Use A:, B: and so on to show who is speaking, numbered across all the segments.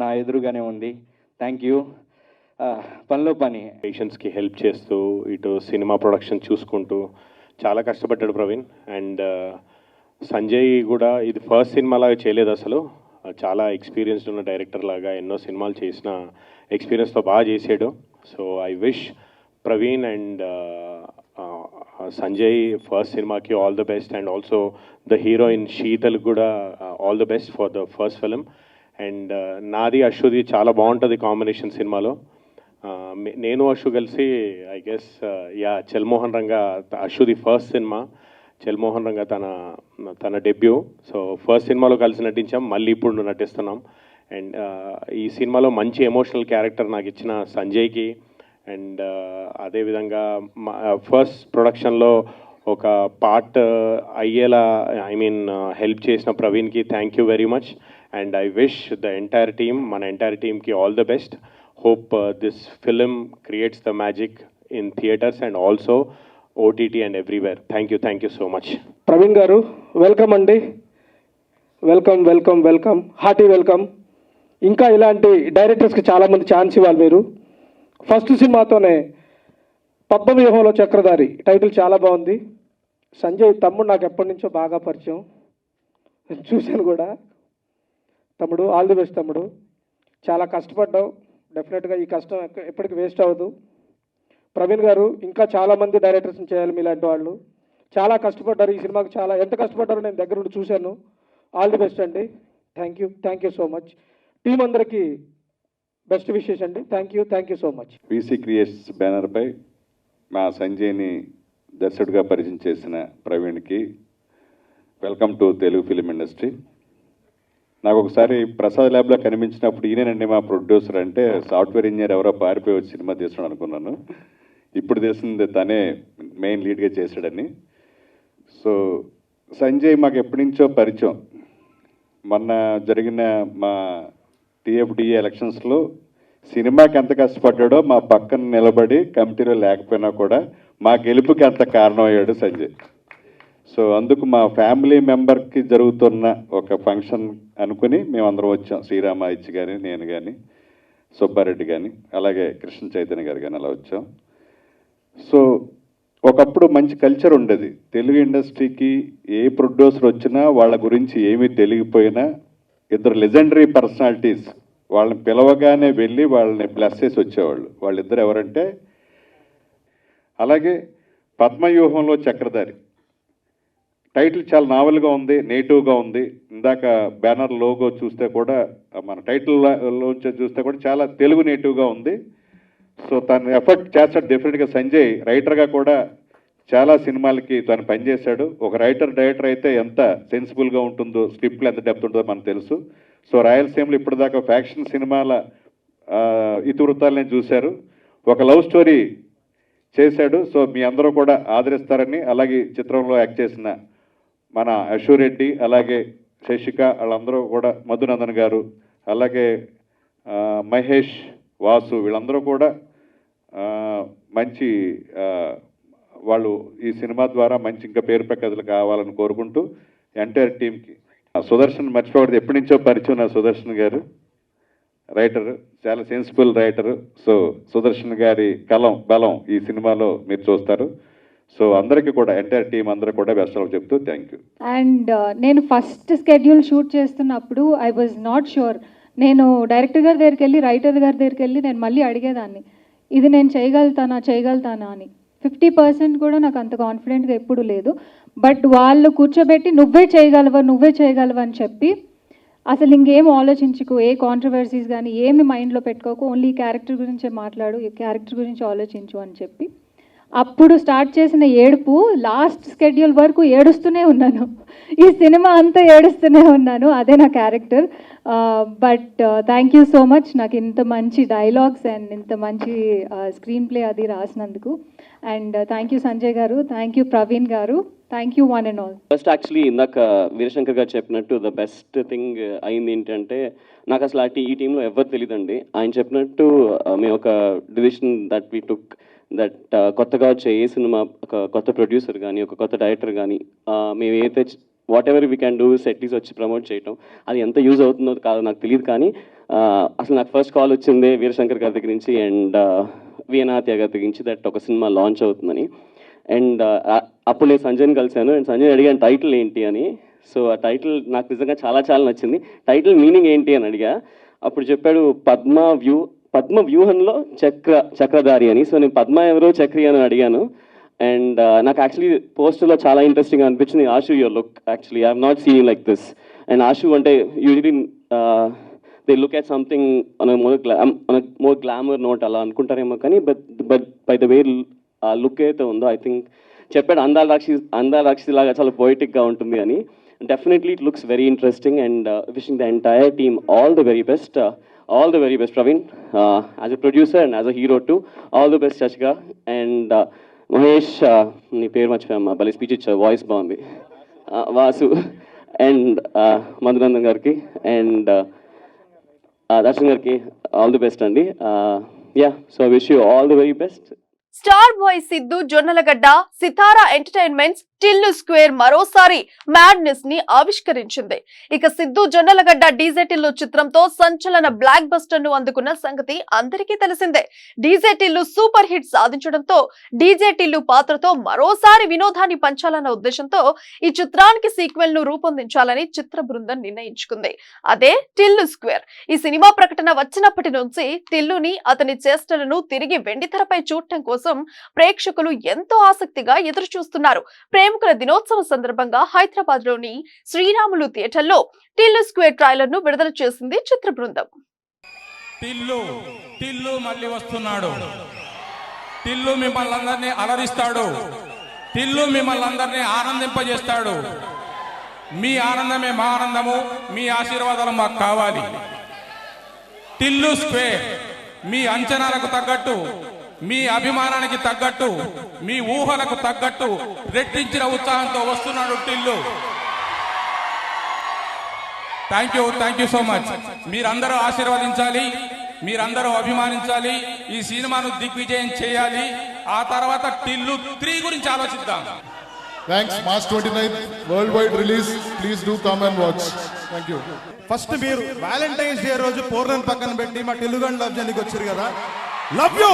A: నా ఎదురుగానే ఉంది. Thank you. పనిలో పని
B: పేషెంట్స్కి హెల్ప్ చేస్తూ ఇటు సినిమా ప్రొడక్షన్ చూసుకుంటూ చాలా కష్టపడ్డాడు ప్రవీణ్. అండ్ సంజయ్ కూడా ఇది ఫస్ట్ సినిమాలాగా చేయలేదు అసలు, చాలా ఎక్స్పీరియన్స్డ్ ఉన్న డైరెక్టర్ లాగా ఎన్నో సినిమాలు చేసిన ఎక్స్పీరియన్స్తో బాగా చేసాడు. So I wish Praveen and Sanjay first సినిమాకి all the best, and also the heroine Sheetal కూడా all the best for the first film. And నాది అశ్వది చాలా బాగుంటుంది కాంబినేషన్ సినిమాలో. నేను అశ్వ కలిసి ఐ గెస్ చెల్మోహన్ రంగా అశ్వది ఫస్ట్ సినిమా, చెల్మోహన్ రంగా తన డెబ్యూ. సో ఫస్ట్ సినిమాలో కలిసి నటించాం, మళ్ళీ ఇప్పుడు నటిస్తున్నాం. అండ్ ఈ సినిమాలో మంచి ఎమోషనల్ క్యారెక్టర్ నాకు ఇచ్చిన సంజయ్కి, అండ్ అదేవిధంగా ఫస్ట్ ప్రొడక్షన్లో ఒక పార్ట్ అయ్యేలా హెల్ప్ చేసిన ప్రవీణ్కి thank you very much. And I wish the entire team, మన ఎంటైర్ టీమ్కి all the best. Hope this film creates the magic in theaters and also OTT and everywhere. Thank you so much.
C: Praveen గారు welcome అండి, welcome hearty welcome. ఇంకా ఇలాంటి డైరెక్టర్స్కి చాలామంది chance ఇవ్వాలి మీరు. First సినిమాతోనే పద్మవ్యూహంలో చక్రధారి టైటిల్ చాలా బాగుంది. సంజయ్ తమ్ముడు నాకు ఎప్పటి నుంచో బాగా పరిచయం, చూశాను కూడా. తమ్ముడు ఆల్ ది బెస్ట్ తమ్ముడు, చాలా కష్టపడ్డావు. డెఫినెట్గా ఈ కష్టం ఎప్పటికీ వేస్ట్ అవ్వదు. ప్రవీణ్ గారు ఇంకా చాలామంది డైరెక్టర్స్ని చేయాలి మీలాంటి వాళ్ళు, చాలా కష్టపడ్డారు ఈ సినిమాకి. చాలా ఎంత కష్టపడ్డారో నేను దగ్గర నుండి చూశాను. ఆల్ ది బెస్ట్ అండి. Thank you so much. Team అందరికీ బెస్ట్ విషెస్ అండి. Thank you so much.
D: VC creations బ్యానర్పై మా సంజయ్ని దర్శకుడిగా పరిచయం చేసిన ప్రవీణ్కి welcome to Telugu film industry. నాకు ఒకసారి ప్రసాద్ ల్యాబ్లో కనిపించినప్పుడు ఈయనండి మా ప్రొడ్యూసర్ అంటే, సాఫ్ట్వేర్ ఇంజనీర్ ఎవరో పారిపోయి వచ్చి సినిమా తీస్తున్నాడు అనుకున్నాను. ఇప్పుడు తెలిసింది తనే మెయిన్ లీడ్గా చేశాడని. సో సంజయ్ మాకు ఎప్పటి నుంచో పరిచయం. మొన్న జరిగిన మా టీఎఫ్డిఏ ఎలక్షన్స్లో సినిమాకి ఎంత కష్టపడ్డాడో మా పక్కన నిలబడి కమిటీలో లేకపోయినా కూడా మా గెలుపుకి అంత కారణమయ్యాడు సంజయ్. సో అందుకు మా ఫ్యామిలీ మెంబర్కి జరుగుతున్న ఒక ఫంక్షన్ అనుకుని మేమందరం వచ్చాం. శ్రీరామాయిచ్చి కానీ, నేను కానీ, సుబ్బారెడ్డి కానీ, అలాగే కృష్ణ చైతన్య గారు కానీ అలా వచ్చాం. సో ఒకప్పుడు మంచి కల్చర్ ఉండేది తెలుగు ఇండస్ట్రీకి. ఏ ప్రొడ్యూసర్ వచ్చినా వాళ్ళ గురించి ఏమీ తెలియకపోయినా ఇద్దరు లెజెండరీ పర్సనాలిటీస్ వాళ్ళని పిలవగానే వెళ్ళి వాళ్ళని బ్లెస్ చేసి వచ్చేవాళ్ళు. వాళ్ళిద్దరు ఎవరంటే, అలాగే పద్మవ్యూహంలో చక్రధారి టైటిల్ చాలా నావెల్గా ఉంది, నేటివ్గా ఉంది. ఇందాక బ్యానర్ లోగో చూస్తే కూడా, మన టైటిల్లోంచి చూస్తే కూడా చాలా తెలుగు నేటివ్గా ఉంది. సో తను ఎఫర్ట్ చేస్తాడు డెఫినెట్గా. సంజయ్ రైటర్గా కూడా చాలా సినిమాలకి తను పనిచేశాడు. ఒక డైరెక్టర్ అయితే ఎంత సెన్సిబుల్గా ఉంటుందో, స్క్రిప్ట్లో ఎంత డెప్త్ ఉంటుందో మనకు తెలుసు. సో రాయలసీమలో ఇప్పటిదాకా ఫ్యాక్షన్ సినిమాల ఇతివృత్తాలనే చూశారు. ఒక లవ్ స్టోరీ చేశాడు. సో మీ అందరూ కూడా ఆదరిస్తారని, అలాగే చిత్రంలో యాక్ట్ చేసిన మన అశురెడ్డి, అలాగే శశిక, వాళ్ళందరూ కూడా, మధునందన్ గారు, అలాగే మహేష్, వాసు, వీళ్ళందరూ కూడా మంచి వాళ్ళు ఈ సినిమా ద్వారా మంచి ఇంకా పేరు ప్రఖ్యాతులు కావాలని కోరుకుంటూ ఎంటైర్ టీంకి. సుదర్శన్ మర్చిపోకూడదు, ఎప్పటి నుంచో పరిచయం నా సుదర్శన్ గారు, రైటరు, చాలా సెన్సిబుల్ రైటరు. సో సుదర్శన్ గారి బలం ఈ సినిమాలో మీరు చూస్తారు. సో అందరికీ కూడా ఎంటైర్ టీం అందరూ కూడా బెస్ట్ ఆఫ్ చెప్తూ థ్యాంక్ యూ.
E: అండ్ నేను ఫస్ట్ స్కెడ్యూల్ షూట్ చేస్తున్నప్పుడు ఐ వాజ్ నాట్ షూర్. నేను డైరెక్టర్ గారి దగ్గరికి వెళ్ళి, రైటర్ గారి దగ్గరికి వెళ్ళి నేను మళ్ళీ అడిగేదాన్ని, ఇది నేను చేయగలుగుతానా అని. 50% కూడా నాకు అంత కాన్ఫిడెంట్గా ఎప్పుడు లేదు. బట్ వాళ్ళు కూర్చోబెట్టి నువ్వే చేయగలవు అని చెప్పి, అసలు ఇంకేం ఆలోచించుకో, ఏ కాంట్రవర్సీస్ కానీ ఏమి మైండ్లో పెట్టుకోకు, ఓన్లీ ఈ క్యారెక్టర్ గురించే మాట్లాడు, ఈ క్యారెక్టర్ గురించి ఆలోచించు అని చెప్పి, అప్పుడు స్టార్ట్ చేసిన ఏడుపు లాస్ట్ స్కెడ్యూల్ వరకు ఏడుస్తూనే ఉన్నాను. ఈ సినిమా అంతా ఏడుస్తూనే ఉన్నాను. అదే నా character. But thank you so much నాకు ఇంత మంచి డైలాగ్స్ అండ్ ఇంత మంచి స్క్రీన్ ప్లే అది రాసినందుకు. అండ్ థ్యాంక్ యూ సంజయ్ గారు, థ్యాంక్ యూ ప్రవీణ్ గారు, thank you one and all.
F: First actually ఇందాక వీరశంకర్ గారు చెప్పినట్టు ద బెస్ట్ థింగ్ అయింది ఏంటంటే, నాకు అసలు ఈ టీంలో ఎవరు తెలియదండి. ఆయన చెప్పినట్టు మేము ఒక decision that we took that కొత్తగా వచ్చే ఏ సినిమా, ఒక కొత్త ప్రొడ్యూసర్ కానీ, ఒక కొత్త డైరెక్టర్ కానీ, మేము ఏదైతే whatever we can do సెట్టీస్ వచ్చి ప్రమోట్ చేయటం, అది ఎంత యూజ్ అవుతుందో కాదో నాకు తెలియదు. కానీ అసలు నాకు ఫస్ట్ కాల్ వచ్చింది వీరశంకర్ గారి దగ్గర నుంచి అండ్ వీణాత్య గారి దగ్గర నుంచి దట్ ఒక సినిమా లాంచ్ అవుతుందని. అండ్ అప్పుడు నేను సంజయ్ని కలిశాను అండ్ సంజయ్ అడిగాను టైటిల్ ఏంటి అని. సో ఆ టైటిల్ నాకు నిజంగా చాలా చాలా నచ్చింది. టైటిల్ మీనింగ్ ఏంటి అని అడిగా. అప్పుడు చెప్పాడు పద్మ వ్యూహంలో చక్రధారి అని. సో నేను పద్మ ఎవరో చక్రి అని అడిగాను. అండ్ నాకు యాక్చువల్లీ పోస్టర్లో చాలా ఇంట్రెస్టింగ్ అనిపించింది. Ashu your look actually I have not seen like this. And Ashu అంటే usually they look at something more glamour note అలా అనుకుంటారేమో, కానీ but by the way look అయితే ఉందో ఐ థింక్ చెప్పాడు అందాల రాక్షసి లాగా చాలా పోయిటిక్గా ఉంటుంది అని. Definitely it looks very interesting and wishing the entire team all the very best. All the very best Praveen as a producer and as a hero too. All the best Shashika. And Mahesh నీ పేరు మర్చిపోయామ్మా, భలే స్పీచ్ ఇచ్చా, voice బాగుంది. Vasu and Madhunandan గారికి and Darshan గారికి all the best అండి. So wish you all the very best.
G: Star boy Siddhu Jonnalagadda Sithara entertainments Tillu square మరోసారి madness ని ఆవిష్కరించింది. ఇక సిద్ధు జొన్నలగడ్డ డీజే టిల్లు చిత్రంతో సంచలన బ్లాక్ బస్టర్ ను అందుకున్న సంగతి అందరికీ తెలిసిందే. డీజే టిల్లు సూపర్ హిట్ సాధించడంతో డీజే టిల్లు పాత్రతో మరోసారి వినోదాన్ని పంచాలన్న ఉద్దేశంతో ఈ చిత్రానికి సీక్వెల్ ను రూపొందించాలని చిత్ర బృందం నిర్ణయించుకుంది. అదే టిల్లు స్క్వేర్. ఈ సినిమా ప్రకటన వచ్చినప్పటి నుంచి టిల్లుని అతని చేష్టలను తిరిగి వెండితెరపై చూడటం కోసం ప్రేక్షకులు ఎంతో ఆసక్తిగా ఎదురు చూస్తున్నారు. ప్రేమికుల దినోత్సవం సందర్భంగా హైదరాబాద్ లోని శ్రీరాములు థియేటర్లో టిల్లు స్క్వేర్ ట్రైలర్ ను విడుదల చేసింది చిత్ర బృందం.
H: టిల్లు మళ్ళీ వస్తున్నాడు. టిల్లు మిమ్మల్ని అందరినీ అలరిస్తాడు. టిల్లు మిమ్మల్ని అందరినీ ఆనందింపజేస్తాడు. మీ ఆనందమే మా ఆనందము. మీ ఆశీర్వాదాలు మాకు కావాలి. టిల్లు స్క్వేర్ మీ అంచనాలకు తగ్గట్టు, మీ అభిమానానికి తగ్గట్టు, మీ ఊహలకు తగ్గట్టు రెట్టించిన ఉత్సాహంతో వస్తున్నాడు Tillu. Thank you so much. మీరందరూ ఆశీర్వదించాలి, మీరందరూ అభిమానించాలి, ఈ సినిమాను దిగ్విజయం చేయాలి. ఆ తర్వాత టిల్లు 3 గురించి ఆలోచిద్దాం.
I: Thanks. March 29 world wide release. Please do come and watch. Thank you.
J: First మీరు వ్యాలంటైన్స్ డే రోజు పూర్ణం పక్కన పెట్టి మా తెలుగు లవ్ జర్నీకి వచ్చారు కదా, లవ్ యూ.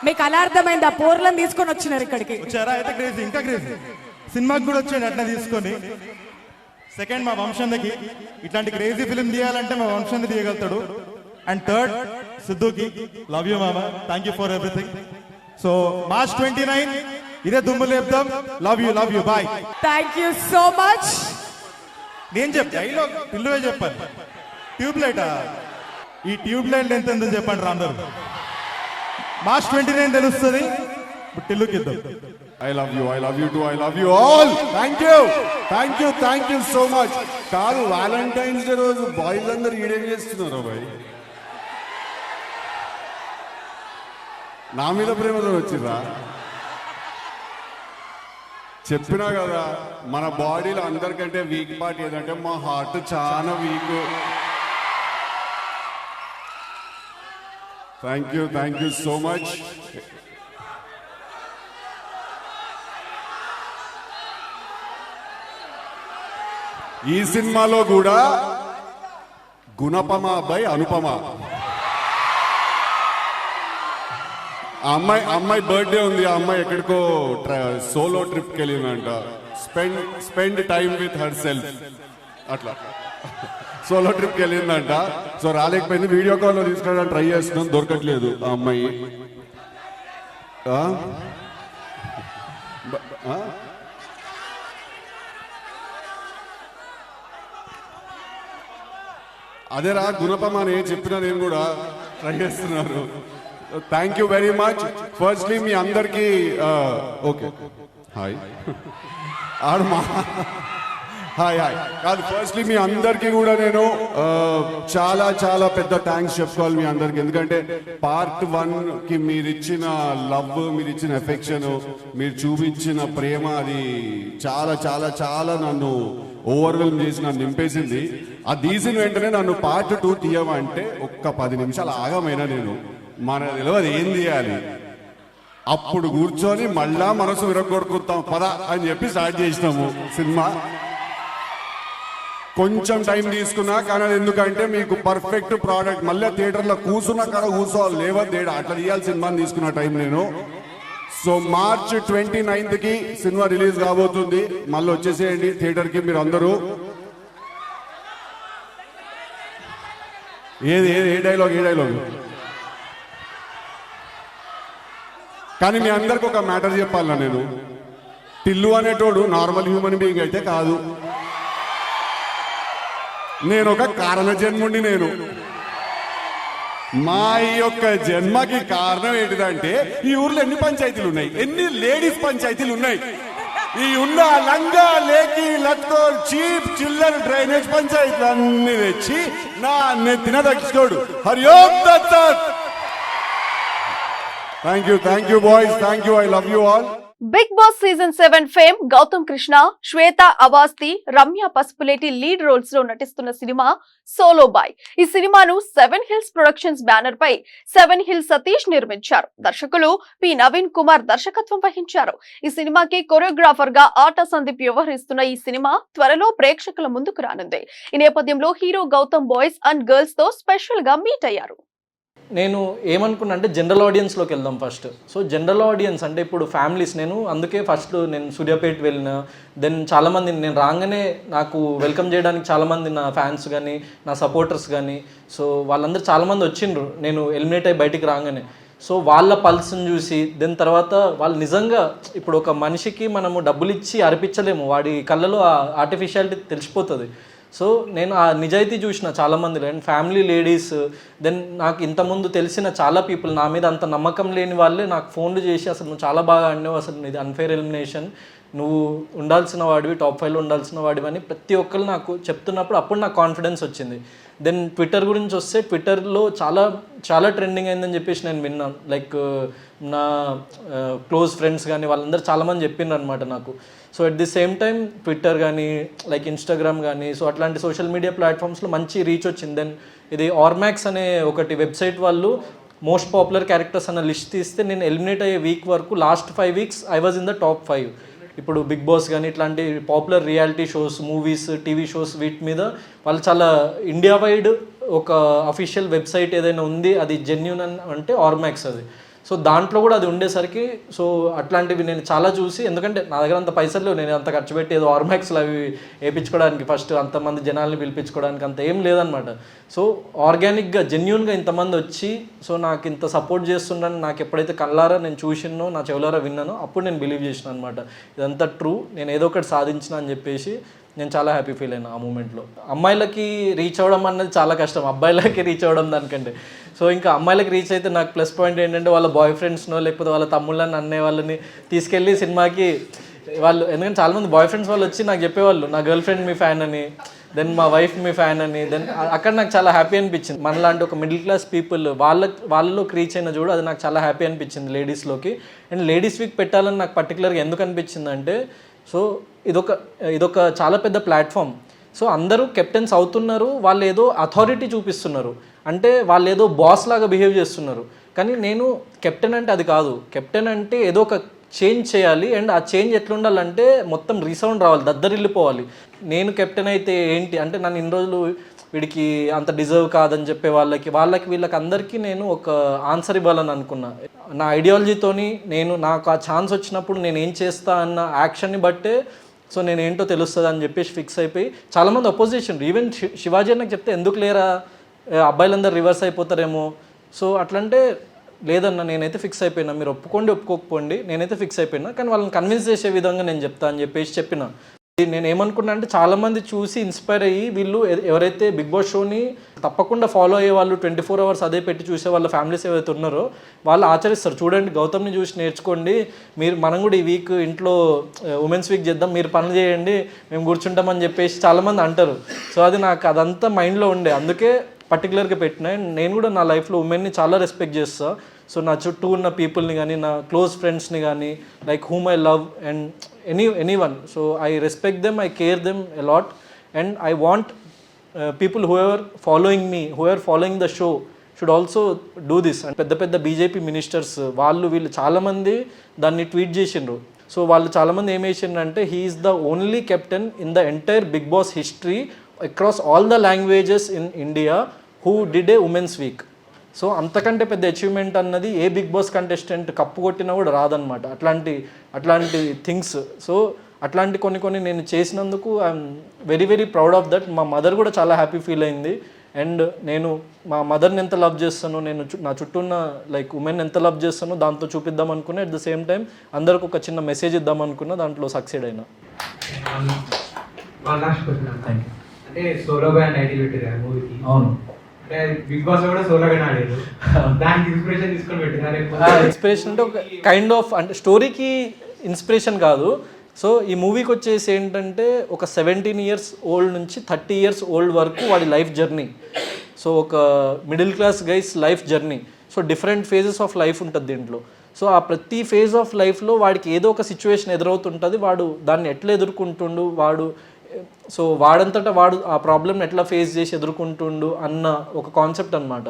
K: మీకు అలా అర్థమైంది? ఆ పూర్లను తీసుకొని వచ్చినారు ఇక్కడికి.
J: వచ్చారా? అయితే క్రేజీ, ఇంకా క్రేజీ. సినిమాకి కూడా వచ్చాడు అట్లా తీసుకొని. సెకండ్, మా వంశంకి ఇట్లాంటి క్రేజీ ఫిలిం తీయాలంటే మా వంశాన్ని తీయగలుగుతాడు. అండ్ థర్డ్, సిద్ధుకి లవ్ యూ మామ, thank you for everything. So March 29 ఇదే దుమ్ము లేపుదాం. Love you boy.
K: Thank you so much.
J: నేను డైలాగ్ పిల్లువే చెప్పాను. ట్యూబ్ లైటా? ఈ ట్యూబ్ లైట్ ఎంత ఉందని చెప్పండి రా అందరూ. మార్చ్ 29 తెలుస్తుంది. టిల్లుకి ఇద్దాం.
I: I love you too. I love you all. Thank you so much. కాదు, వ్యాలంటైన్స్ డే రోజు బాయ్స్ అందరు ఈడేం చేస్తున్నారు బాయ్? నా మీద ప్రేమతో వచ్చిరా? చెప్పినా కదా, మన బాడీలో అందరికంటే వీక్ పార్ట్ ఏదంటే మా హార్ట్ చాలా week. Thank you so much. ఈ సినిమాలో కూడా గుణపమ బై అనుపమ. అమ్మాయి బర్త్డే ఉంది. ఆ అమ్మాయి ఎక్కడికో సోలో ట్రిప్కి వెళ్ళిందంట. Spend time with herself. అట్లా సోలో ట్రిప్కి వెళ్ళిందంట. సో రాలేకపోయింది. వీడియో కాల్లో తీసుకోవడానికి ట్రై చేస్తున్నాం, దొరకట్లేదు ఆ అమ్మాయి. అదేరా గుణపమ అని చెప్పినా, నేను కూడా ట్రై చేస్తున్నాను. Thank you very much. Firstly మీ అందరికీ ఓకే హాయ్ హాయ్ కాదు, ఫస్ట్లీ మీ అందరికీ కూడా నేను చాలా చాలా పెద్ద థ్యాంక్స్ చెప్పుకోవాలి మీ అందరికి. ఎందుకంటే పార్ట్ 1కి మీరిచ్చిన లవ్, మీరిచ్చిన ఎఫెక్షన్, మీరు చూపించిన ప్రేమ, అది చాలా చాలా చాలా నన్ను ఓవర్వెల్మ్ చేసి నన్ను నింపేసింది. అది తీసిన వెంటనే నన్ను పార్ట్ 2 తీయమంటే ఒక్క 10 నిమిషాలు ఆగమైనా నేను మన తెలియదు ఏం తీయాలి. అప్పుడు కూర్చొని మళ్ళా మనసు విరగొడుకుతాం పద అని చెప్పి స్టార్ట్ చేసినాము సినిమా. కొంచెం టైం తీసుకున్నా, కానీ అది ఎందుకంటే మీకు పర్ఫెక్ట్ ప్రోడక్ట్. మళ్ళీ థియేటర్లో కూర్చున్నా కదా కూర్చోవాలి, లేవద్దేడా అట్లా తీయాలి సినిమాని తీసుకున్న టైం నేను. సో March 29కి సినిమా రిలీజ్ కాబోతుంది. మళ్ళీ వచ్చేసేయండి థియేటర్కి మీరు అందరూ. ఏ డైలాగ్ కానీ మీ అందరికి ఒక మ్యాటర్ చెప్పాలన్నా, నేను టిల్లు అనేటోడు నార్మల్ హ్యూమన్ బీయింగ్ అయితే కాదు. నేను ఒక కారణ జన్ముండి. నేను మా యొక్క జన్మకి కారణం ఏంటిదంటే ఈ ఊర్లో ఎన్ని పంచాయతీలు ఉన్నాయి, ఎన్ని లేడీస్ పంచాయతీలు ఉన్నాయి. ఈ ఉన్న లంగా లేకి లత్కో చీప్ చిల్లర్ డ్రైనేజ్ పంచాయతీలు అన్ని తెచ్చి నా నెత్తిన దక్షిణోడు. Hari Om Datta. Thank you boys, thank you, I love you all.
G: Bigg Boss season 7 fame Gautam Krishna, Shweta Awasthi, Ramya Pasupuleti lead roles లో నటిస్తున్న సినిమా సోలో బాయ్. ఈ సినిమాను 7 హిల్స్ ప్రొడక్షన్స్ బ్యానర్ పై 7 హిల్స్ సతీష్ నిర్మించారు. దర్శకులు పి నవీన్ కుమార్ దర్శకత్వం వహించారు. ఈ సినిమాకి కొరియోగ్రాఫర్ గా ఆటా సందీప్ వ్యవహరిస్తున్న ఈ సినిమా త్వరలో ప్రేక్షకుల ముందుకు రానుంది. ఈ నేపథ్యంలో hero Gautham boys and girls తో స్పెషల్ గా మీట్ అయ్యారు.
L: నేను ఏమనుకున్నా అంటే జనరల్ ఆడియన్స్లోకి వెళ్దాం ఫస్ట్. సో జనరల్ ఆడియన్స్ అంటే ఇప్పుడు ఫ్యామిలీస్, నేను అందుకే ఫస్ట్ నేను సూర్యాపేట వెళ్ళిన. దెన్ చాలామంది నేను రాగానే నాకు వెల్కమ్ చేయడానికి చాలామంది నా ఫ్యాన్స్ కానీ నా సపోర్టర్స్ కానీ, సో వాళ్ళందరూ చాలామంది వచ్చిండ్రు నేను ఎలిమినేట్ అయ్యి బయటికి రాగానే. సో వాళ్ళ పల్స్ని చూసి దెన్ తర్వాత వాళ్ళు నిజంగా ఇప్పుడు ఒక మనిషికి మనము డబ్బులు ఇచ్చి అర్పించలేము, వాడి కళ్ళలో ఆ ఆర్టిఫిషియాలిటీ తెలిసిపోతుంది. సో నేను ఆ నిజాయితీ చూసిన చాలామందిలో, అండ్ ఫ్యామిలీ లేడీస్, దెన్ నాకు ఇంతకుముందు తెలిసిన చాలా పీపుల్, నా మీద అంత నమ్మకం లేని వాళ్ళే నాకు ఫోన్లు చేసి అసలు నువ్వు చాలా బాగా ఆడినావు, అసలు ఇది అన్ఫేర్ ఎలిమినేషన్, నువ్వు ఉండాల్సిన వాడివి, టాప్ 5లో ఉండాల్సిన వాడివి అని ప్రతి ఒక్కరు నాకు చెప్తున్నప్పుడు అప్పుడు నాకు కాన్ఫిడెన్స్ వచ్చింది. దెన్ ట్విట్టర్ గురించి వస్తే ట్విట్టర్లో చాలా ట్రెండింగ్ అయిందని చెప్పేసి నేను విన్నాను. లైక్ నా క్లోజ్ ఫ్రెండ్స్ కానీ వాళ్ళందరూ చాలామంది చెప్పిండ్రు అనమాట నాకు. So at the same time Twitter కానీ లైక్ ఇన్స్టాగ్రామ్ కానీ సో అట్లాంటి సోషల్ మీడియా ప్లాట్ఫామ్స్లో మంచి రీచ్ వచ్చింది. దెన్ ఇది ఆర్మాక్స్ అనే ఒకటి వెబ్సైట్ వాళ్ళు మోస్ట్ పాపులర్ క్యారెక్టర్స్ అన్న లిస్ట్ తీస్తే నేను ఎలిమినేట్ అయ్యే వీక్ వరకు last 5 weeks I was in the top 5. ఇప్పుడు బిగ్ బాస్ కానీ ఇట్లాంటి popular reality shows, movies, TV shows వీటి మీద వాళ్ళు చాలా ఇండియా వైడ్ ఒక అఫీషియల్ వెబ్సైట్ ఏదైనా ఉంది అది జెన్యూన్ అంటే ఆర్మాక్స్ అది. సో దాంట్లో కూడా అది ఉండేసరికి సో అట్లాంటివి నేను చాలా చూసి, ఎందుకంటే నా దగ్గర అంత పైసలు నేను అంత ఖర్చు పెట్టి ఏదో ఆర్మాక్స్లో అవి వేయించుకోవడానికి ఫస్ట్ అంతమంది జనాల్ని పిలిపించుకోవడానికి అంత ఏం లేదనమాట. సో ఆర్గానిక్గా జెన్యూన్గా ఇంతమంది వచ్చి సో నాకు ఇంత సపోర్ట్ చేస్తుండని నాకు ఎప్పుడైతే కళ్ళారా నేను చూసినో నా చెవులారా విన్నానో అప్పుడు నేను బిలీవ్ చేసిన అనమాట, ఇదంతా ట్రూ, నేను ఏదో ఒకటి సాధించిన అని చెప్పేసి నేను చాలా హ్యాపీ ఫీల్ అయినా ఆ మూమెంట్లో. అమ్మాయిలకి రీచ్ అవ్వడం అన్నది చాలా కష్టం, అబ్బాయిలకి రీచ్ అవ్వడం దానికంటే. సో ఇంకా అమ్మాయిలకి రీచ్ అయితే నాకు ప్లస్ పాయింట్ ఏంటంటే వాళ్ళ బాయ్ ఫ్రెండ్స్నో లేకపోతే వాళ్ళ తమ్ముళ్ళని అన్నయ్య వాళ్ళని తీసుకెళ్ళి సినిమాకి వాళ్ళు, ఎందుకంటే చాలామంది బాయ్ ఫ్రెండ్స్ వాళ్ళు వచ్చి నాకు చెప్పేవాళ్ళు నా గర్ల్ ఫ్రెండ్ మీ ఫ్యాన్ అని, దెన్ మా వైఫ్ మీ ఫ్యాన్ అని. దెన్ అక్కడ నాకు చాలా హ్యాపీ అనిపించింది. మనలాంటి ఒక మిడిల్ క్లాస్ పీపుల్ వాళ్ళలోకి రీచ్ అయిన చూడు, అది నాకు చాలా హ్యాపీ అనిపించింది లేడీస్లోకి. అండ్ లేడీస్ వీక్ పెట్టాలని నాకు పర్టికులర్గా ఎందుకు అనిపించింది అంటే సో ఇదొక చాలా పెద్ద ప్లాట్ఫామ్. సో అందరూ కెప్టెన్స్ అవుతున్నారు, వాళ్ళు ఏదో అథారిటీ చూపిస్తున్నారు, అంటే వాళ్ళు ఏదో బాస్ లాగా బిహేవ్ చేస్తున్నారు. కానీ నేను కెప్టెన్ అంటే అది కాదు, కెప్టెన్ అంటే ఏదో ఒక చేంజ్ చేయాలి. అండ్ ఆ చేంజ్ ఎట్లా ఉండాలంటే మొత్తం రీసౌండ్ రావాలి, దద్దరిల్లిపోవాలి. నేను కెప్టెన్ అయితే ఏంటి అంటే నన్ను ఇన్ని రోజులు వీడికి అంత డిజర్వ్ కాదని చెప్పే వీళ్ళకి అందరికీ నేను ఒక ఆన్సర్ ఇవ్వాలని అనుకున్నా. నా ఐడియాలజీతోని నాకు ఆ ఛాన్స్ వచ్చినప్పుడు నేను ఏం చేస్తా అన్న యాక్షన్ని బట్టే సో నేను ఏంటో తెలుస్తుంది అని చెప్పేసి ఫిక్స్ అయిపోయి చాలామంది అపోజిషన్, ఈవెన్ శివాజీ నాకు చెప్తే ఎందుకు లేరా అబ్బాయిలందరూ రివర్స్ అయిపోతారేమో, సో అట్లంటే లేదన్నా నేనైతే ఫిక్స్ అయిపోయినా, మీరు ఒప్పుకోకపోండి నేనైతే ఫిక్స్ అయిపోయినా, కానీ వాళ్ళని కన్విన్స్ చేసే విధంగా నేను చెప్తా అని చెప్పేసి చెప్పిన. నేను ఏమనుకున్నా అంటే చాలామంది చూసి ఇన్స్పైర్ అయ్యి వీళ్ళు ఎవరైతే బిగ్ బాస్ షోని తప్పకుండా ఫాలో అయ్యే వాళ్ళు 24 అవర్స్ అదే పెట్టి చూసే వాళ్ళ ఫ్యామిలీస్ ఏవైతే ఉన్నారో వాళ్ళు ఆచరిస్తారు. చూడండి గౌతమ్ని చూసి నేర్చుకోండి, మనం కూడా ఈ వీక్ ఇంట్లో ఉమెన్స్ వీక్ చేద్దాం, మీరు పనులు చేయండి మేము కూర్చుంటామని చెప్పేసి చాలామంది అంటారు. సో అది నాకు అదంతా మైండ్లో ఉండే, అందుకే పర్టికులర్గా పెట్టిన. నేను కూడా నా లైఫ్లో ఉమెన్ని చాలా రెస్పెక్ట్ చేస్తాను. సో నా చుట్టూ ఉన్న పీపుల్ని కానీ నా క్లోజ్ ఫ్రెండ్స్ని కానీ like whom I love and anyone. So I respect them, I care them a lot, and I want people who are following me, who are following the show should also do this. And పెద్ద BJP ministers వీళ్ళు చాలామంది దాన్ని tweet చేసిండ్రు. So వాళ్ళు చాలామంది ఏం చేసిండ్రు అంటే he is the only captain in the entire big boss history across all the languages in India who did a women's week. So అంతకంటే పెద్ద అచీవ్మెంట్ అన్నది ఏ బిగ్ బాస్ కంటెస్టెంట్ కప్పు కొట్టినా కూడా రాదనమాట. అట్లాంటి థింగ్స్. సో అట్లాంటి కొన్ని నేను చేసినందుకు I'm very very proud of that. మా మదర్ కూడా చాలా హ్యాపీ ఫీల్ అయింది. అండ్ నేను మా మదర్ని ఎంత లవ్ చేస్తానో, నేను నా చుట్టూ ఉన్న లైక్ ఉమెన్ ఎంత లవ్ చేస్తానో దాంతో చూపిద్దాం అనుకున్నా. అట్ ద సేమ్ టైం అందరికి ఒక చిన్న మెసేజ్ ఇద్దాం అనుకున్నా, దాంట్లో సక్సెడ్ అయినా.
M: అంటే సోలోగా టైటిల్ పెట్టారు మూవీకి.
L: అవును,
M: బిగ్ బాస్ కూడా సోలోగానే ఆడారు. దానికి ఇన్స్పిరేషన్ తీసుకొని పెట్టినారు.
L: ఇన్స్పిరేషన్ అంటే ఒక కైండ్ ఆఫ్, అంటే స్టోరీకి ఇన్స్పిరేషన్ కాదు. సో ఈ మూవీకి వచ్చేసి ఏంటంటే ఒక 17 years ఓల్డ్ నుంచి 30 years ఓల్డ్ వరకు వాడి లైఫ్ జర్నీ. సో ఒక middle class guys life journey. So different phases of life ఉంటుంది దీంట్లో. సో ఆ ప్రతి ఫేజ్ ఆఫ్ లైఫ్లో వాడికి ఏదో ఒక సిచ్యువేషన్ ఎదురవుతుంటుంది. వాడు దాన్ని ఎట్లా ఎదుర్కొంటుండు, సో వాడంతటా వాడు ఆ ప్రాబ్లమ్ని ఎట్లా ఫేస్ చేసి ఎదుర్కొంటుండు అన్న ఒక కాన్సెప్ట్ అనమాట.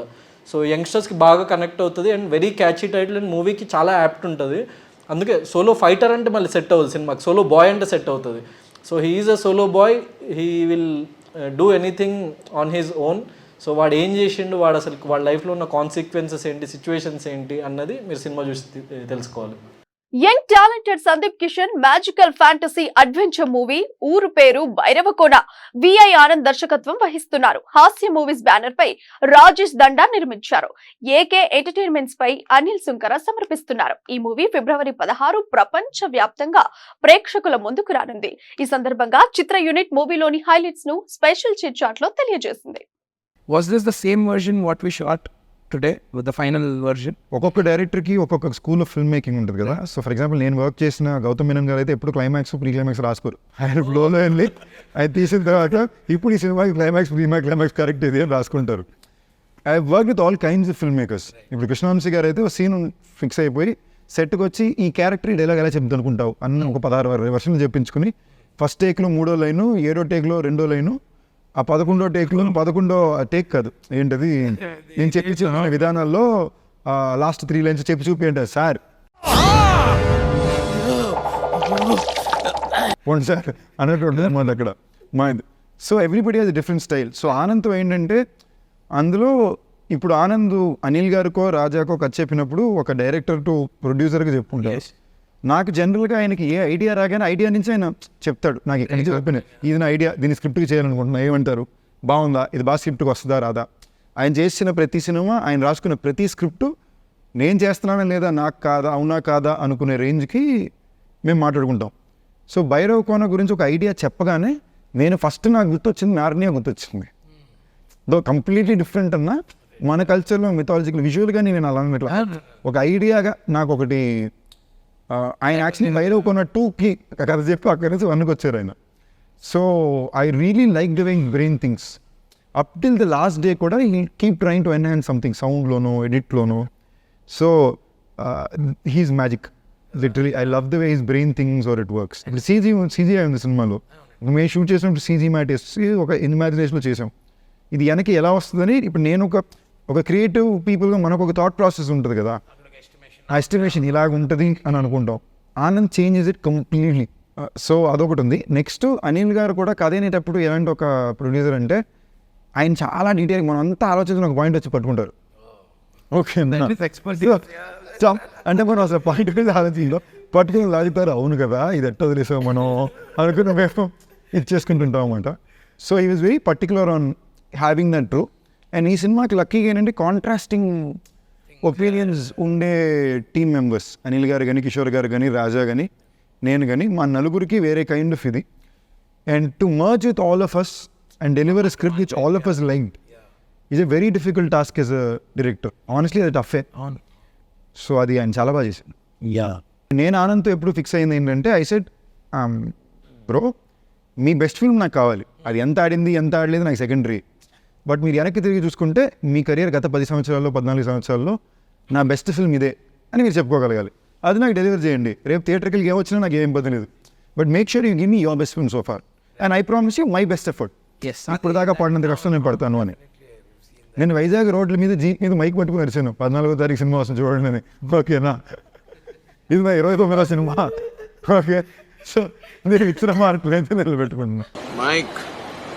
L: సో యంగ్స్టర్స్కి బాగా కనెక్ట్ అవుతుంది and very catchy title and మూవీకి చాలా యాప్ట్ ఉంటుంది. అందుకే సోలో ఫైటర్ అంటే మళ్ళీ సెట్ అవుతుంది సినిమాకి, సోలో బాయ్ అంటే సెట్ అవుతుంది. So he is a solo boy, he will do anything on his own. So వాడు ఏం చేసిండు, వాడు అసలు వాళ్ళ లైఫ్లో ఉన్న కాన్సిక్వెన్సెస్ ఏంటి, సిచ్యువేషన్స్ ఏంటి అన్నది మీరు సినిమా చూసి తెలుసుకోవాలి.
G: Young talented Sandeep Kishan magical fantasy adventure movie ఊరు పేరు భైరవకోన విఐ ఆనంద్ దర్శకత్వం వహిస్తున్నారు. హాస్య మూవీస్ బ్యానర్ పై రాజేష్ దండా నిర్మించారు. ఏకే ఎంటర్టైన్మెంట్స్ పై అనిల్ సుంకర సమర్పిస్తున్నారు. ఈ మూవీ February 16 ప్రపంచ వ్యాప్తంగా ప్రేక్షకుల ముందుకు రానుంది. ఈ సందర్భంగా చిత్ర యూనిట్ మూవీలోని హైలైట్స్ ను స్పెషల్ చిట్ చాట్ లో తెలియజేసింది.
N: Was this the same version what we shot today with the final version?
O: ఒక్కొక్క డైరెక్టర్కి ఒక్కొక్క స్కూల్ ఆఫ్ ఫిల్మ్ మేకింగ్ ఉంటుంది కదా. సో ఫర్ ఎగ్జాంపుల్ నేను వర్క్ చేసిన గౌతమ్ మీనన్ గారు అయితే ఎప్పుడు క్లైమాక్స్ ప్రీ క్లైమాక్స్ రాసుకోరు. ఆయన ఫ్లోలో వెళ్ళి అది తీసిన తర్వాత ఇప్పుడు ఈ సినిమాకి క్లైమాక్స్ క్లైమాక్స్ కరెక్ట్ ఇది అని రాసుకుంటారు. I work with all kinds of film makers. ఇప్పుడు కృష్ణవంశీ గారు అయితే ఒక సీన్ ఫిక్స్ అయిపోయి సెట్కి వచ్చి ఈ క్యారెక్టర్ డైలాగ్ ఎలా చెప్తా అనుకుంటావు అన్న ఒక 16 వర్షన్లు చెప్పించుకుని ఫస్ట్ టేక్లో 3వ లైను, 7వ టేక్లో 2వ లైను, ఆ 11వ టేక్లో 11వ టేక్ కాదు ఏంటది నేను చెప్పించిన విధానాల్లో లాస్ట్ 3 లైన్స్ చెప్పి చూపించండి సార్ పోండి సార్ అన్నట్టు ఉంటుంది అన్నమాట అక్కడ mind. So everybody has different style. So Anand ఏంటంటే అందులో ఇప్పుడు ఆనంద్ అనిల్ గారికో రాజాకో కథ చెప్పినప్పుడు ఒక డైరెక్టర్ టు ప్రొడ్యూసర్కి చెప్పుకుంటారు. నాకు జనరల్గా ఆయనకి ఏ ఐడియా రాగానే ఐడియా నుంచి ఆయన చెప్తాడు. నాకు ఎక్కడి నుంచి చెప్పిన ఇది నా ఐడియా, దీన్ని స్క్రిప్ట్కి చేయాలనుకుంటున్నా, ఏమంటారు, బాగుందా, ఇది బాగా స్క్రిప్ట్కి వస్తుందా రాదా. ఆయన చేసిన ప్రతి సినిమా, ఆయన రాసుకున్న ప్రతి స్క్రిప్టు నేను చేస్తున్నానా లేదా, నాకు కాదా, అవునా కాదా అనుకునే రేంజ్కి మేము మాట్లాడుకుంటాం. సో భైరవకోన గురించి ఒక ఐడియా చెప్పగానే నేను ఫస్ట్ నాకు గుర్తొచ్చింది నార్నియా గుర్తొచ్చింది. దో కంప్లీట్లీ డిఫరెంట్ అన్న మన కల్చర్లో మిథాలజికల్ విజువల్గా నేను అలా ఇట్లా ఒక ఐడియాగా నాకు ఒకటి ఆయన యాక్చువల్లీ భైరవకోన 2కి కథ చెప్పి అక్కడి నుంచి 1కి వచ్చారు ఆయన. So I really like doing brain things up till the last day కూడా ఈ keep trying to enhance something సౌండ్లోనో ఎడిట్లోనో. So he's magic literally. I love the way his brain things are it works. ఇప్పుడు CG ఉంది సినిమాలో, మేము shoot చేసినప్పుడు CG mat వేసి ఒక ఇమాజినేషన్లో చేసాం. ఇది వెనక్కి ఎలా వస్తుందని ఇప్పుడు నేను ఒక క్రియేటివ్ పీపుల్గా మనకు ఒక థాట్ ప్రాసెస్ ఉంటుంది కదా, ఆ ఎస్టిమేషన్ ఇలాగ ఉంటుంది అని అనుకుంటాం. Anand changes it completely. So అదొకటి ఉంది. నెక్స్ట్ అనిల్ గారు కూడా కథ అనేటప్పుడు ఎలాంటి ఒక ప్రొడ్యూసర్ అంటే ఆయన చాలా డీటెయిల్ మనం అంతా ఆలోచించిన ఒక పాయింట్ వచ్చి పట్టుకుంటారు. ఓకే అంటే మనం అసలు పాయింట్ మీద ఆలోచించలో పట్టుకుని లాగుతారు. అవును కదా ఇది ఎట్ట వదిలేసాం మనం అనుకున్న మేము ఇది చేసుకుంటుంటాం అన్నమాట. సో ఈ was very particular on having that true. And ఈ సినిమాకి లక్కీగా ఏంటంటే కాంట్రాస్టింగ్ ఒపీనియన్స్ ఉండే టీమ్ మెంబర్స్ అనిల్ గారు కానీ, కిషోర్ గారు కానీ, రాజా కానీ, నేను కానీ, మా నలుగురికి వేరే కైండ్ ఆఫ్ ఇది. And to merge with all of us and deliver a script which all of us liked is a very difficult task as a director. Honestly అది టఫే. సో అది ఆయన చాలా బాగా చేశాను. నేను ఆనంద్తో ఎప్పుడు ఫిక్స్ అయింది ఏంటంటే I said bro me best film నాకు కావాలి. అది ఎంత ఆడింది ఎంత ఆడలేదు నాకు సెకండరీ. బట్ మీరు వెనక్కి తిరిగి చూసుకుంటే మీ కెరియర్ గత 10 సంవత్సరాల్లో 14 సంవత్సరాల్లో నా బెస్ట్ ఫిల్మ్ ఇదే అని మీరు చెప్పుకోగలగాలి. అది నాకు డెలివర్ చేయండి. రేపు థియేటర్కి ఏమొచ్చినా నాకు ఏం ఇబ్బంది లేదు. But make sure you give me your best film so far and I promise you my best effort. ఇప్పుడు దాకా పడినంత కష్టం నేను పడతాను అని. నేను వైజాగ్ రోడ్ల మీద జీప్ మీద మైక్ పట్టుకుని నడిచాను 14వ తారీఖు సినిమా వస్తుంది చూడండి అని. ఓకేనా, ఇది నా 29వ సినిమా. ఓకే, సో నేను ఇచ్చిన మార్కులు అయితే నిలబెట్టుకుంటున్నాను.
P: మైక్